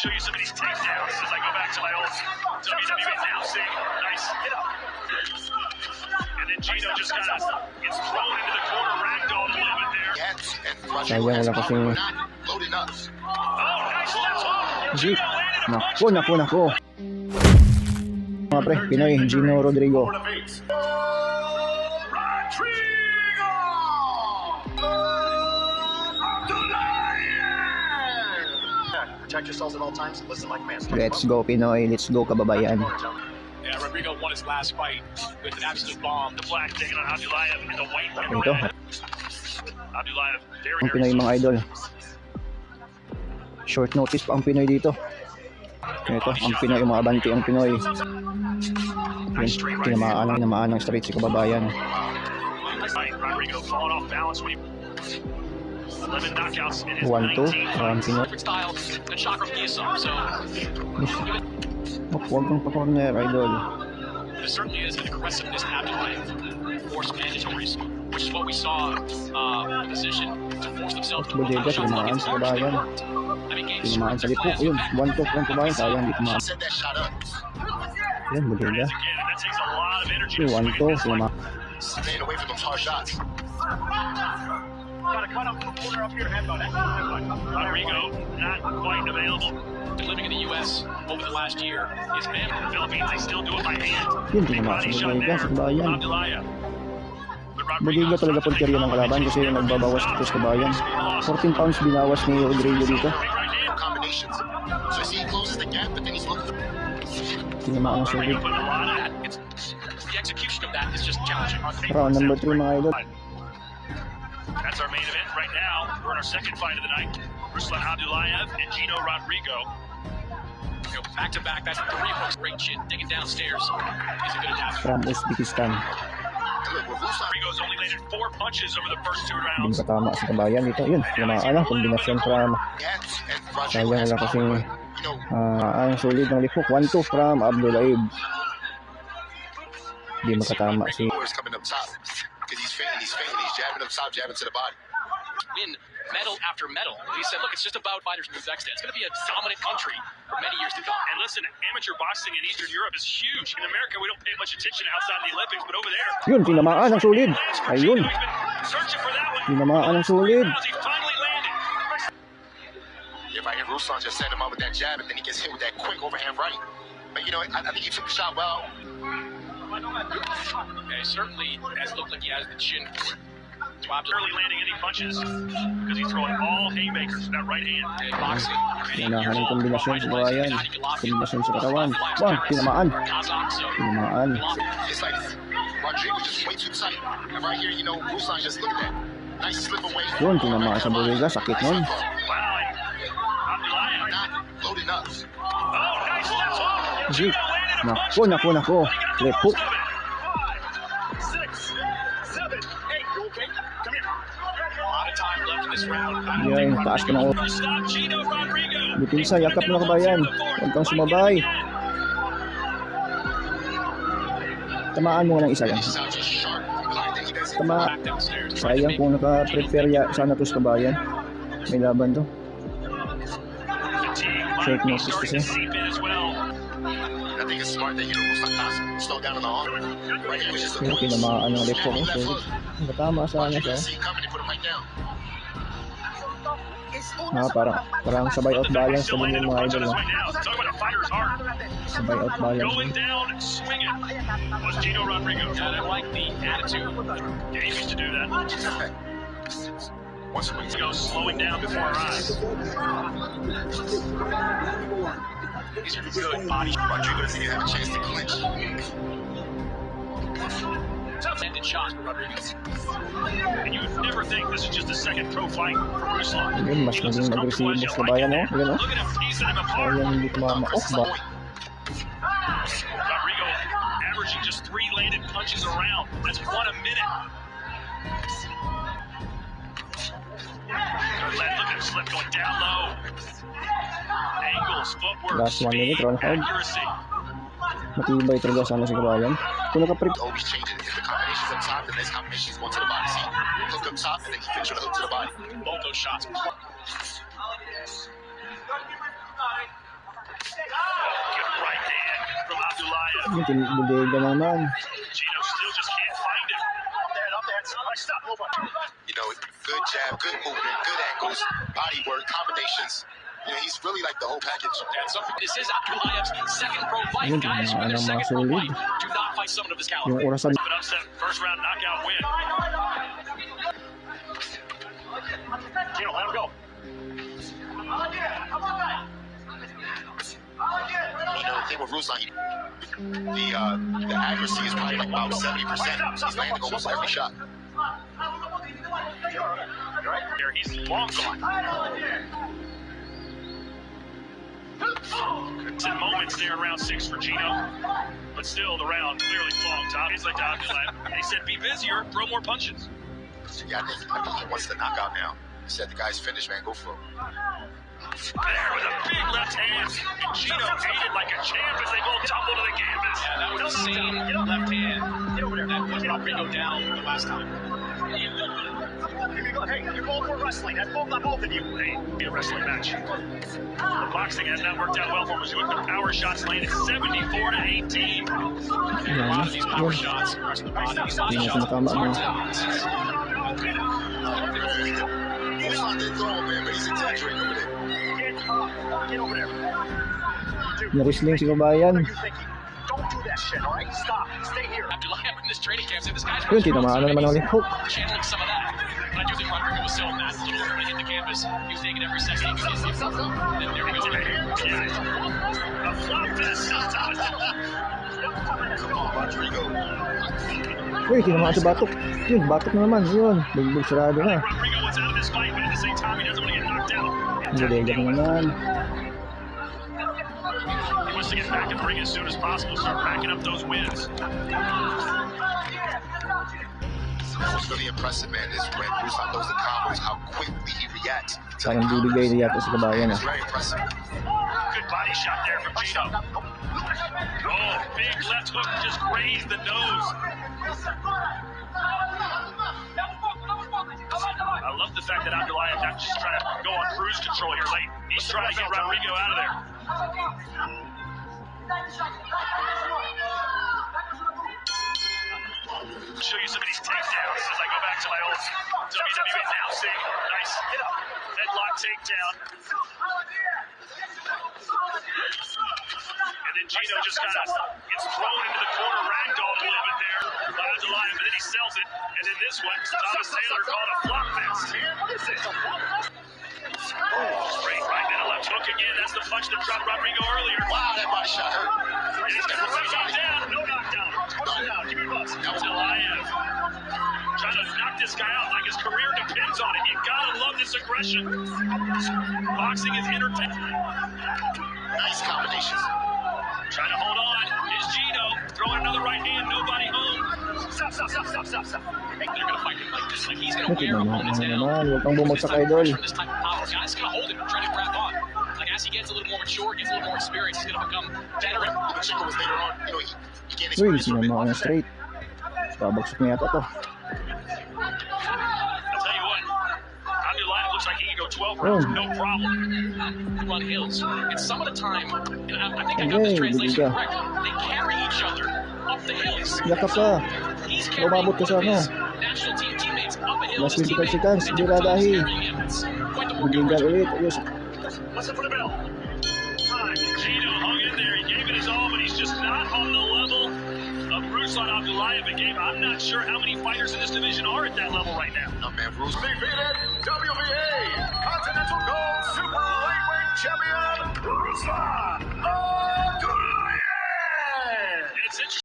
show you some of these takedowns as I go back to my old WWE announcing. Nice hit up. And then Gino just kind of gets thrown into the corner, ragdolled a little bit there. Sayang wala kasing... Oh, nice left hook. Gino landed a Naku. Mga pre, Pinoy, Gino Rodrigo. Protect yourselves at all times and listen like a man. Let's go Pinoy, let's go kababayan. Yeah, Rodrigo won his last fight with an absolute bomb. The black taking on Abdulayev in the white. Ito, Abdulayev, ang Pinoy mga idol. Short notice pa ang Pinoy dito. Ito, ang Pinoy, umabanti ang Pinoy. Tinamaan ng straight si kababayan. Rodrigo falling off balance when he 11 knockouts in his 1-2, ang Pinoy. Huwag kang pa-corner, idol. There certainly is an aggressiveness in Abdulayev. Force mandatories, which is what we saw position to force themselves to Bodega, tinamaan sa kababayan. Tinamaan sa lipok, yun. 1-2 ang kababayan, sayang di tinamaan. Yan, Bodega. 1-2, tinamaan. Staying away from those hard shots. Got a cut up in the corner up here, headbutt. Rodrigo, not quite available. Been living in the U.S. over the last year. His man in the Philippines, they still do it by hand. Yun, tinamaan sa Bodega, sa kababayan. Bodega talaga punteriya ng kalaban kasi nagbabawas dito sa kababayan. 14 pounds binawas ni Rodrigo dito. Tinamaan ang solid. Round number 3 mga idol. That's our main event right now. We're in our second fight of the night. Ruslan Abdulayev and Gino Rodrigo. Back to back, that's 3 hooks, great chin, digging downstairs. Is it going to happen? From Uzbekistan. Rodrigo's only landed 4 punches over the first 2 rounds. Hindi katama sa kabayan dito. Yun, tinamaan ang kombinasyon from... Sayang wala kasing... ang solid ng lipok. 1-2 from Abdulayev. Hindi makatama si... Win medal after medal. He said, look, it's just about fighters in Uzbekistan. It's going to be a dominant country for many years to come. And listen, amateur boxing in Eastern Europe is huge. In America, we don't pay much attention outside the Olympics, but over there... Yun, tinamaan ang solid. Ayun. Tinamaan ang solid. If I hear Ruslan just send him out with that jab, and then he gets hit with that quick overhand right. But you know, I think he took the shot well. Yeah, he certainly has looked like he has the chin for it. Early landing any punches because he's throwing all haymakers with that right hand. Boxing. Unahan ang kombinasyon sa kabayan. Kombinasyon sa katawan. Wah, tinamaan. Tinamaan. It's like Rodrigo just way too tight. And right here, you know, Ruslan just look at that. Nice slip away. Yun, tinamaan sa Bodega. Sakit nun. Loading up. Zeke. Naku. Lepo. Yan, taas ka na. Depensa, yakap na kabayan. Huwag kang sumabay. Tamaan mo nga ng isa lang. Tama. Sayang kung naka-prepare sana to sa kabayan. May laban to. Short notice kasi. Pero tinamaan ng lepo. Tama sana siya. Parang sabay out balance sa mga idol. Sabay out balance. Was Gino Rodrigo. And I like the attitude. Yeah, he used to do that. Once we go slowing down before our eyes. These are good body. Rodrigo doesn't even have a chance to clinch. Tough-handed shots for Rodrigo. And you would never think this is just a second pro fight for Ruslan. Ayun, mas naging agresibo sa kabayan, no? Ayun, no? Look at him teasing him apart. Sayang hindi tumama-off ba? Rodrigo averaging just 3 landed punches around. That's 1 a minute. Look at him slip going down low. Angles, footwork, Last 1 minute, speed, round hard. accuracy. Matibay talaga sana si kabayan. Kung naka-prep, Always changing. If the combination's up top, the next combination's going to the body. See, hook up top, and then he finish with a hook to the body. Both those shots. Bodega naman. Gino still just can't find him. You know, good jab, good movement, good angles, body work, combinations. You know, he's really like the whole package. And so this is Abdulayev's second pro fight. Ayun, Guys who in their second pro solid. fight do not fight someone of his Yung caliber. orasan. An upset first round knockout win. Gino, let him go. You know, the thing with Ruslan, the accuracy is probably like about 70%. He's landing almost every shot. There, he's long gone. Some moments there in round 6 for Gino, but still the round clearly long. Top is like Abdulayev. He said, "Be busier, throw more punches." Yeah, I think he wants to knock out now. He said the guy's finished, man. Go for it. There with a big left hand. And Gino ate it like a champ as they both tumble to the canvas. Yeah, that was the same left hand that put Rodrigo down the last time. Hey, you're both for wrestling. That's both, not both of you. Hey, be a wrestling match. The boxing has not worked out well for him. He went for power shots landed 74-18. A lot of these power shots. Hindi na tumatama, no? Ruslan didn't throw him, man, but he's exaggerating over there. Get over there. Na-wrestling si Kabayan. Don't do that shit, all right? Stop. Stay here. Abdulayev in this training camp said this guy's Yun, tinamaan na naman ang hook. channeling some of that. But I do think Rodrigo was selling that. A little when he hit the canvas, he was taking every second he could get. Then there he goes. A flop fest. Rodrigo. Uy, tinamaan sa batok. Yun, batok na naman. Yun, bugbog sarado na. Rodrigo wants out of this fight, but at the same time, he doesn't want to get knocked out. Bodega naman. He wants to get back in the ring as soon as possible, start racking up those wins. What's really impressive, man, is when Ruslan throws the combos, how quickly he reacts. Parang bibigay na yata sa Kabayan. It's very impressive. Good body shot there from Gino. Oh, big left hook just grazed the nose. I love the fact that Abdulayev not just trying to go on cruise control here late. He's trying to get Rodrigo out of there. Show you some of these takedowns as I go back to my old WWE announcing. Nice headlock takedown. And then Gino just kind of gets thrown into the corner, ragdolled a little bit there by Abdulayev, but then he sells it. And then this one, Thomas Taylor called a flop fest. What is it? Straight right, then a left hook again. That's the punch that dropped Rodrigo earlier. Wow, that body shot hurt. And he's got the right down. No knockdown. Touchdown. Give me a buzz. Abdulayev trying to knock this guy out like his career depends on it. You gotta love this aggression. Boxing is entertaining. Nice combinations. Trying to hold on. Is Gino throwing another right hand? Nobody home. Stop. They're gonna fight him like this. Like he's gonna wear opponents down. Huwag kang bumagsak, idol. This type of power. Guys gonna hold him, try to grab on. Like as he gets a little more mature, gets a little more experience, he's gonna become better. Chico was later on, you know, he gained Uy, experience from it. sinama ka na straight. Babagsak na yata to. I'll tell you what, Abdulayev looks like he can go 12 rounds, no problem. Run hills. And some of the time, and I think I got this translation correct, they carry each other up the hills. Yakap ka. He's carrying Umabot ka sa one of his ano. national team teammates up a hill. Last His 25 teammate seconds, at different times Duradahi. carrying him. It's quite the work Bigyan ulit. Ayos. Listen for the bell. Gino hung in there. He gave it his all, but he's just not on the level of Ruslan Abdulayev. Again, I'm not sure how many fighters in this division are at that level right now. No, man, Ruslan. Defeated WBA Continental Gold Super Lightweight Champion Ruslan Abdulayev. And it's interesting.